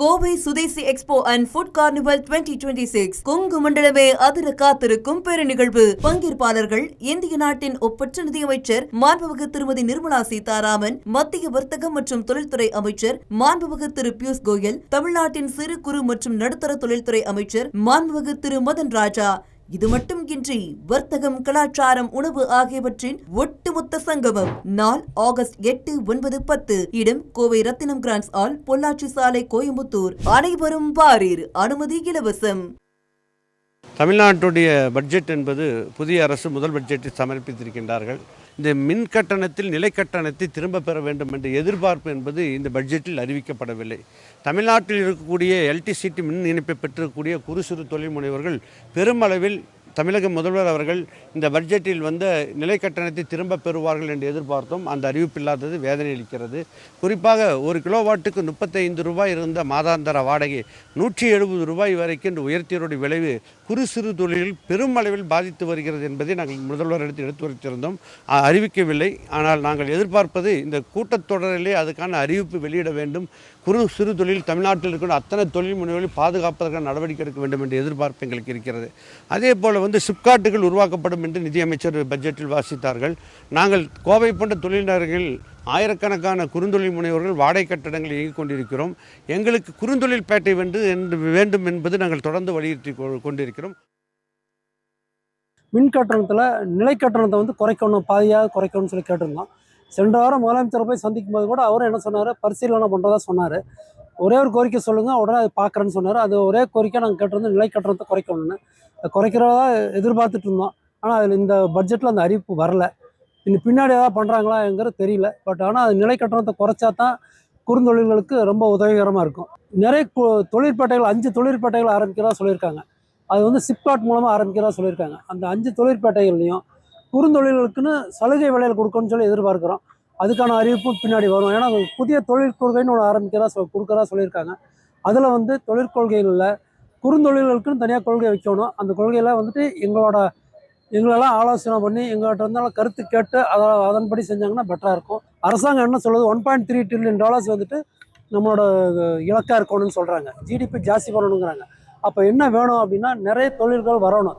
Kovai Swadeshi expo and food carnival 2026 Kongu மண்டலமே அதிர காத்திருக்கும் பெருநிகழ்வு. பங்கேற்பாளர்கள் இந்திய நாட்டின் ஒப்பற்ற நிதியமைச்சர் மாண்புமிகு திருமதி நிர்மலா சீதாராமன், மத்திய வர்த்தகம் மற்றும் தொழில்துறை அமைச்சர் மாண்புமிகு திரு பியூஷ் கோயல், தமிழ்நாட்டின் சிறு குறு மற்றும் நடுத்தர தொழில்துறை அமைச்சர் மாண்புமிகு திரு மதன் ராஜா. இது மட்டுமின்றி வர்த்தகம், கலாச்சாரம், உணவு ஆகியவற்றின் ஒட்டுமொத்த சங்கமம். நாள் ஆகஸ்ட் 8, 9, 10. இடம் கோவை ரத்தினம் கிராண்ட்ஸ் ஹால், பொள்ளாச்சி சாலை, கோயம்புத்தூர். அனைவரும் வாரீர். அனுமதி இலவசம். தமிழ்நாட்டுடைய பட்ஜெட் என்பது புதிய அரசு முதல் பட்ஜெட்டை சமர்ப்பித்திருக்கின்றார்கள். இந்த மின் கட்டணத்தில் நிலை கட்டணத்தை திரும்ப பெற வேண்டும் என்ற எதிர்பார்ப்பு என்பது இந்த பட்ஜெட்டில் அறிவிக்கப்படவில்லை. தமிழ்நாட்டில் இருக்கக்கூடிய எல்டிசிடி மின் இணைப்பை பெற்றிருக்கக்கூடிய குறு சிறு தொழில் முனைவர்கள் பெருமளவில் தமிழக முதல்வர் அவர்கள் இந்த பட்ஜெட்டில் வந்த நிலை கட்டணத்தை திரும்ப பெறுவார்கள் என்று எதிர்பார்த்தோம். அந்த அறிவிப்பு இல்லாதது வேதனை அளிக்கிறது. குறிப்பாக ஒரு கிலோவாட்டுக்கு 35 ரூபாய் இருந்த மாதாந்திர வாடகை 170 ரூபாய் வரைக்கும் உயர்த்தியருடைய விளைவு குறு சிறு தொழிலில் பெருமளவில் பாதித்து வருகிறது என்பதை நாங்கள் முதல்வரிடத்தில் எடுத்துரைத்திருந்தோம். அறிவிக்கவில்லை. ஆனால் நாங்கள் எதிர்பார்ப்பது இந்த கூட்டத்தொடரிலே அதுக்கான அறிவிப்பு வெளியிட வேண்டும். குறு சிறு தொழில் தமிழ்நாட்டில் இருக்கிற அத்தனை தொழில் முனைவர்களை பாதுகாப்பதற்கான நடவடிக்கை எடுக்க வேண்டும் என்ற எதிர்பார்ப்பு எங்களுக்கு இருக்கிறது. அதே போல் சிப்காட்டுகள் உருவாக்கப்படும் என்று நிதியமைச்சர் பட்ஜெட்டில் வாசித்தார்கள். நாங்கள் கோவை போன்ற தொழிலாளர்கள் ஆயிரக்கணக்கான குறுந்தொழில் முனைவர்கள் வாடகை கட்டடங்கள் இயங்கிக் கொண்டிருக்கிறோம். எங்களுக்கு குறுந்தொழில் பேட்டை வேண்டும் என்பது நாங்கள் தொடர்ந்து வலியுறுத்தி கொண்டிருக்கிறோம். மின் கட்டணத்தில் நிலை கட்டணத்தை குறைக்கணும், பாதியாக குறைக்கணும்னு சொல்லி கேட்டிருந்தோம். சென்ற வாரம் முதலமைச்சரை போய் சந்திக்கும் போது கூட அவரும் என்ன சொன்னார், பரிசீலனை பண்ணுறதா சொன்னார். ஒரே ஒரு கோரிக்கை சொல்லுங்கள், உடனே அதை பார்க்குறேன்னு சொன்னார். அது ஒரே கோரிக்கை நாங்கள் கேட்டிருந்தோம், நிலை கட்டணத்தை குறைக்கணும்னு. குறைக்கிறதா எதிர்பார்த்துட்டு இருந்தோம். ஆனால் அதில் இந்த பட்ஜெட்டில் அந்த அறிவிப்பு வரல. இன்னும் பின்னாடி ஏதாவது பண்ணுறாங்களாங்கிறது தெரியல. பட் ஆனால் அது நிலை கட்டணத்தை குறைச்சா தான் குறுந்தொழில்களுக்கு ரொம்ப உதவிகரமாக இருக்கும். நிறைய தொழிற்பேட்டைகள் 5 தொழிற்பேட்டைகள் ஆரம்பிக்கிறதா சொல்லியிருக்காங்க. அது சிப்காட் மூலமாக ஆரம்பிக்கிறதா சொல்லியிருக்காங்க. அந்த 5 தொழிற்பேட்டைகள்லையும் குறுந்தொழில்களுக்குன்னு சலுகை விலையில் கொடுக்கணும்னு சொல்லி எதிர்பார்க்குறோம். அதுக்கான அறிவிப்பும் பின்னாடி வரும். ஏன்னா புதிய தொழில் கொள்கைன்னு ஒன்று கொடுக்குறதா சொல்லியிருக்காங்க. அதில் தொழிற்கொள்கைகளில் குறுந்தொழில்களுக்குன்னு தனியாக கொள்கை வைக்கணும். அந்த கொள்கையில் எங்களெல்லாம் ஆலோசனை பண்ணி எங்கள்கிட்ட இருந்தாலும் கருத்து கேட்டு அதன்படி செஞ்சாங்கன்னா பெட்டராக இருக்கும். அரசாங்கம் என்ன சொல்லுது, $1.3 trillion நம்மளோட இலக்காக இருக்கணும்னு சொல்கிறாங்க. ஜிடிபி ஜாஸ்தி பண்ணணுங்கிறாங்க. அப்போ என்ன வேணும் அப்படின்னா நிறைய தொழில்கள் வரணும்.